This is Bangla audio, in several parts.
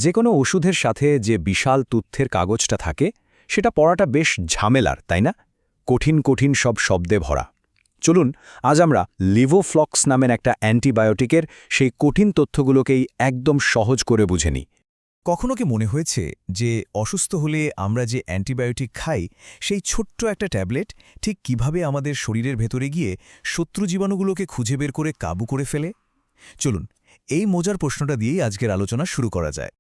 যে কোনো ওষুধের সাথে যে বিশাল তথ্যের কাগজটা থাকে সেটা পড়াটা বেশ ঝামেলার, তাই না? কঠিন কঠিন সব শব্দে ভরা। চলুন আজ আমরা লিভোফ্লক্স নামের একটা অ্যান্টিবায়োটিকের সেই কঠিন তথ্যগুলোকেই একদম সহজ করে বুঝে নিই। কখনো কি মনে হয়েছে যে অসুস্থ হলে আমরা যে অ্যান্টিবায়োটিক খাই সেই ছোট্ট একটা ট্যাবলেট ঠিক কিভাবে আমাদের শরীরের ভেতরে গিয়ে শত্রু জীবাণুগুলোকে খুঁজে বের করে কাবু করে ফেলে? চলুন এই মজার প্রশ্নটা দিয়েই আজকের আলোচনা শুরু করা যায়।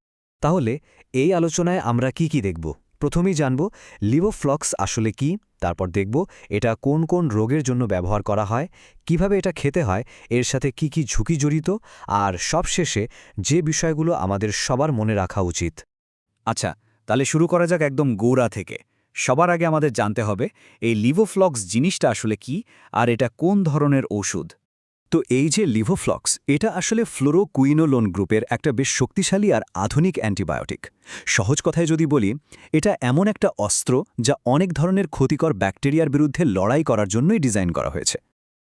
তাহলে এই আলোচনায় আমরা কি দেখব? প্রথমেই জানব লিভোফ্লক্স আসলে কি, তারপর দেখব এটা কোন কোন রোগের জন্য ব্যবহার করা হয়, কিভাবে এটা খেতে হয়, এর সাথে কি ঝুঁকি জড়িত, আর সবশেষে যে বিষয়গুলো আমাদের সবার মনে রাখা উচিত। আচ্ছা, তাহলে শুরু করা যাক একদম গোড়া থেকে। সবার আগে আমাদের জানতে হবে এই লিভোফ্লক্স জিনিসটা আসলে কি আর এটা কোন ধরনের ওষুধ। তো এই যে লিভোফ্লক্স, এটা আসলে ফ্লোরোকুইনোলোন গ্রুপের একটা বেশ শক্তিশালী আর আধুনিক অ্যান্টিবায়োটিক। সহজ কথায় যদি বলি, এটা এমন একটা অস্ত্র যা অনেক ধরনের ক্ষতিকর ব্যাকটেরিয়ার বিরুদ্ধে লড়াই করার জন্যই ডিজাইন করা হয়েছে।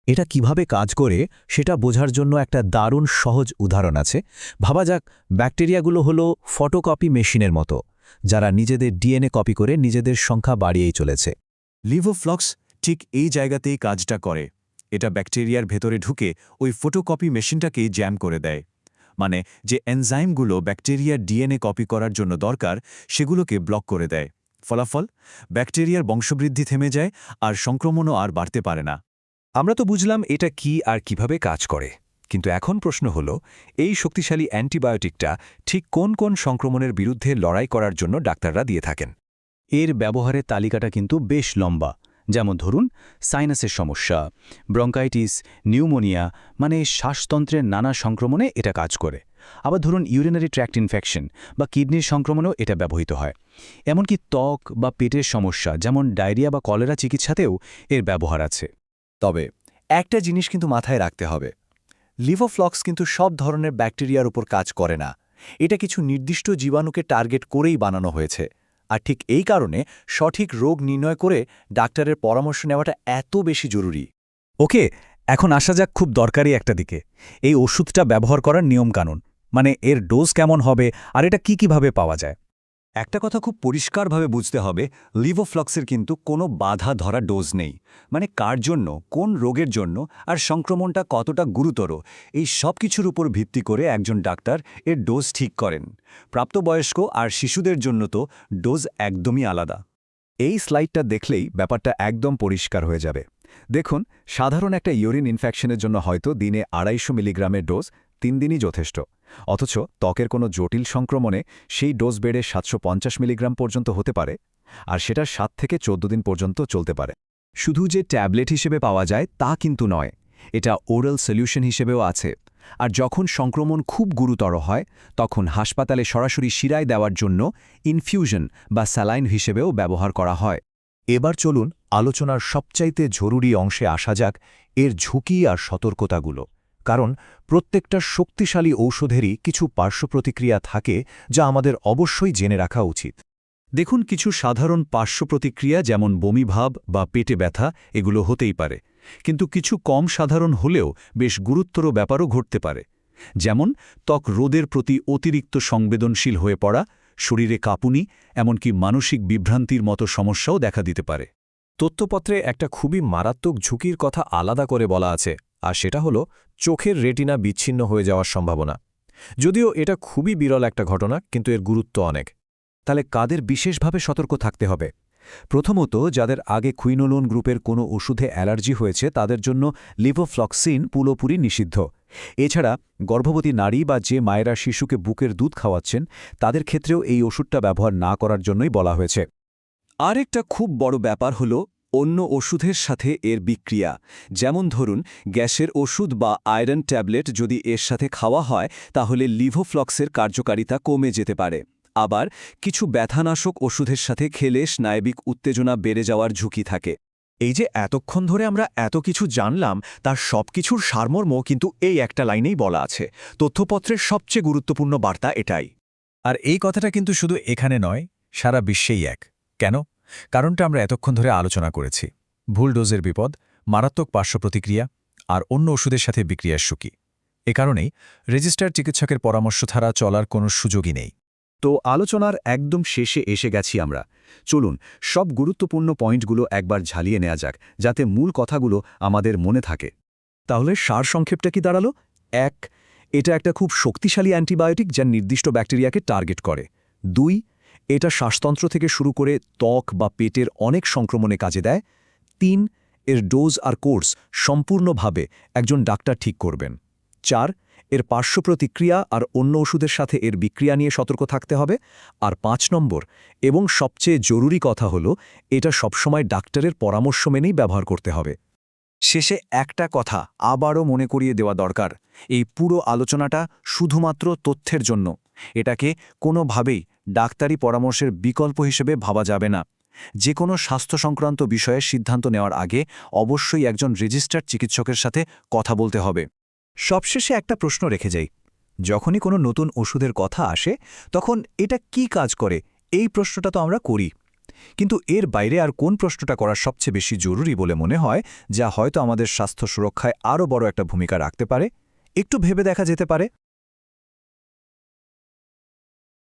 এটা কিভাবে কাজ করে সেটা বোঝার জন্য একটা দারুণ সহজ উদাহরণ আছে। ভাবা যাক, ব্যাকটেরিয়াগুলো হলো ফটোকপি মেশিনের মতো, যারা নিজেদের ডিএনএ কপি করে নিজেদের সংখ্যা বাড়িয়েই চলেছে। লিভোফ্লক্স ঠিক এই জায়গাতেই কাজটা করে। এটা ব্যাকটেরিয়ার ভেতরে ঢুকে ওই ফটোকপি মেশিনটাকেই জ্যাম করে দেয়। মানে যে এনজাইমগুলো ব্যাকটেরিয়ার ডিএনএ কপি করার জন্য দরকার সেগুলোকে ব্লক করে দেয়। ফলাফল, ব্যাকটেরিয়ার বংশবৃদ্ধি থেমে যায় আর সংক্রমণও আর বাড়তে পারে না। আমরা তো বুঝলাম এটা কি আর কিভাবে কাজ করে, কিন্তু এখন প্রশ্ন হলো এই শক্তিশালী অ্যান্টিবায়োটিকটা ঠিক কোন কোন সংক্রমণের বিরুদ্ধে লড়াই করার জন্য ডাক্তাররা দিয়ে থাকেন। এর ব্যবহারের তালিকাটা কিন্তু বেশ লম্বা। যেমন ধরুন, সাইনাসের সমস্যা, ব্রঙ্কাইটিস, নিউমোনিয়া মানে শ্বাসতন্ত্রের নানা সংক্রমণে এটা কাজ করে। আবার ধরুন ইউরিনারি ট্র্যাক্ট ইনফেকশন বা কিডনির সংক্রমণেও এটা ব্যবহৃত হয়। এমনকি ত্বক বা পেটের সমস্যা যেমন ডায়রিয়া বা কলেরা চিকিৎসাতেও এর ব্যবহার আছে। তবে একটা জিনিস কিন্তু মাথায় রাখতে হবে, লিভোফ্লক্স কিন্তু সব ধরনের ব্যাকটেরিয়ার উপর কাজ করে না। এটা কিছু নির্দিষ্ট জীবাণুকে টার্গেট করেই বানানো হয়েছে। আর ঠিক এই কারণে সঠিক রোগ নির্ণয় করে ডাক্তারের পরামর্শ নেওয়াটা এত বেশি জরুরি। ওকে, এখন আসা যাক খুব দরকারি একটা দিকে, এই ওষুধটা ব্যবহার করার নিয়মকানুন। মানে এর ডোজ কেমন হবে আর এটা কিভাবে পাওয়া যায়। একটা কথা খুব পরিষ্কারভাবে বুঝতে হবে, লিভোফ্লক্সের কিন্তু কোনো বাধা ধরা ডোজ নেই। মানে কার জন্য, কোন রোগের জন্য আর সংক্রমণটা কতটা গুরুতর, এই সব কিছুর উপর ভিত্তি করে একজন ডাক্তার এর ডোজ ঠিক করেন। প্রাপ্তবয়স্ক আর শিশুদের জন্য তো ডোজ একদমই আলাদা। এই স্লাইডটা দেখলেই ব্যাপারটা একদম পরিষ্কার হয়ে যাবে। দেখুন, সাধারণ একটা ইউরিন ইনফেকশনের জন্য হয়তো দিনে 250 মিলিগ্রামের ডোজ 3 দিনই যথেষ্ট। অথচ ত্বকের কোনো জটিল সংক্রমণে সেই ডোজ বেড়ে 750 মিলিগ্রাম পর্যন্ত হতে পারে, আর সেটা 7 থেকে 14 দিন পর্যন্ত চলতে পারে। শুধু যে ট্যাবলেট হিসেবে পাওয়া যায় তা কিন্তু নয়, এটা ওরাল সলিউশন হিসেবেও আছে। আর যখন সংক্রমণ খুব গুরুতর হয় তখন হাসপাতালে সরাসরি শিরায় দেওয়ার জন্য ইনফিউশন বা স্যালাইন হিসেবেও ব্যবহার করা হয়। এবার চলুন আলোচনার সবচাইতে জরুরি অংশে আসা যাক, এর ঝুঁকি আর সতর্কতাগুলো। কারণ প্রত্যেকটা শক্তিশালী ঔষধেরই কিছু পার্শ্বপ্রতিক্রিয়া থাকে যা আমাদের অবশ্যই জেনে রাখা উচিত। দেখুন, কিছু সাধারণ পার্শ্বপ্রতিক্রিয়া যেমন বমিভাব বা পেটে ব্যথা এগুলো হতেই পারে, কিন্তু কিছু কম সাধারণ হলেও বেশ গুরুতর ব্যাপারও ঘটতে পারে। যেমন ত্বক রোদের প্রতি অতিরিক্ত সংবেদনশীল হয়ে পড়া, শরীরে কাঁপুনি, এমনকি মানসিক বিভ্রান্তির মতো সমস্যাও দেখা দিতে পারে। তথ্যপত্রে একটা খুবই মারাত্মক ঝুঁকির কথা আলাদা করে বলা আছে, আর সেটা হলো চোখের রেটিনা বিচ্ছিন্ন হয়ে যাওয়ার সম্ভাবনা। যদিও এটা খুবই বিরল একটা ঘটনা, কিন্তু এর গুরুত্ব অনেক। তাহলে কাদের বিশেষভাবে সতর্ক থাকতে হবে? প্রথমত, যাদের আগে কুইনোলোন গ্রুপের কোনো ওষুধে অ্যালার্জি হয়েছে তাদের জন্য লিভোফ্লক্সিন পুরোপুরি নিষিদ্ধ। এছাড়া গর্ভবতী নারী বা যে মায়েরা শিশুকে বুকের দুধ খাওয়াচ্ছেন তাদের ক্ষেত্রেও এই ওষুধটা ব্যবহার না করার জন্যই বলা হয়েছে। আরেকটা খুব বড় ব্যাপার হলো অন্য ওষুধের সাথে এর বিক্রিয়া। যেমন ধরুন, গ্যাসের ওষুধ বা আয়রন ট্যাবলেট যদি এর সাথে খাওয়া হয় তাহলে লিভোফ্লক্সের কার্যকারিতা কমে যেতে পারে। আবার কিছু ব্যথানাশক ওষুধের সাথে খেলে স্নায়বিক উত্তেজনা বেড়ে যাওয়ার ঝুঁকি থাকে। এই যে এতক্ষণ ধরে আমরা এত কিছু জানলাম, তার সবকিছুর সারমর্ম কিন্তু এই একটা লাইনেই বলা আছে। তথ্যপত্রের সবচেয়ে গুরুত্বপূর্ণ বার্তা এটাই। আর এই কথাটা কিন্তু শুধু এখানে নয়, সারা বিশ্বেই এক। কেন? কারণটা আমরা এতক্ষণ ধরে আলোচনা করেছি। ভুল ডোজের বিপদ, মারাত্মক পার্শ্বপ্রতিক্রিয়া আর অন্য ওষুধের সাথে বিক্রিয়ার ঝুঁকি। এ কারণেই রেজিস্টার্ড চিকিৎসকের পরামর্শ ছাড়া চলার কোনো সুযোগই নেই। তো আলোচনার একদম শেষে এসে গেছি আমরা। চলুন সব গুরুত্বপূর্ণ পয়েন্টগুলো একবার ঝালিয়ে নেওয়া যাক, যাতে মূল কথাগুলো আমাদের মনে থাকে। তাহলে সারসংক্ষেপটা কি দাঁড়ালো? ১. এটা একটা খুব শক্তিশালী অ্যান্টিবায়োটিক যা নির্দিষ্ট ব্যাকটেরিয়াকে টার্গেট করে। ২. এটা শ্বাসতন্ত্র থেকে শুরু করে ত্বক বা পেটের অনেক সংক্রমণে কাজে দেয়। ৩. এর ডোজ আর কোর্স সম্পূর্ণভাবে একজন ডাক্তার ঠিক করবেন। ৪. এর পার্শ্ব প্রতিক্রিয়া আর অন্য ওষুধের সাথে এর বিক্রিয়া নিয়ে সতর্ক থাকতে হবে। আর ৫ নম্বর এবং সবচেয়ে জরুরি কথা হলো, এটা সবসময় ডাক্তারের পরামর্শ মেনেই ব্যবহার করতে হবে। শেষে একটা কথা আবারও মনে করিয়ে দেওয়া দরকার, এই পুরো আলোচনাটা শুধুমাত্র তথ্যের জন্য। এটাকে কোনোভাবেই ডাক্তারি পরামর্শের বিকল্প হিসেবে ভাবা যাবে না। যে কোনো স্বাস্থ্য সংক্রান্ত বিষয়ে সিদ্ধান্ত নেওয়ার আগে অবশ্যই একজন রেজিস্টার্ড চিকিৎসকের সাথে কথা বলতে হবে। সবশেষে একটা প্রশ্ন রেখে যাই। যখনই কোনো নতুন ওষুধের কথা আসে, তখন এটা কি কাজ করে এই প্রশ্নটা তো আমরা করি, কিন্তু এর বাইরে আর কোন প্রশ্নটা করা সবচেয়ে বেশি জরুরি বলে মনে হয়, যা হয়তো আমাদের স্বাস্থ্য সুরক্ষায় আরও বড় একটা ভূমিকা রাখতে পারে? একটু ভেবে দেখা যেতে পারে।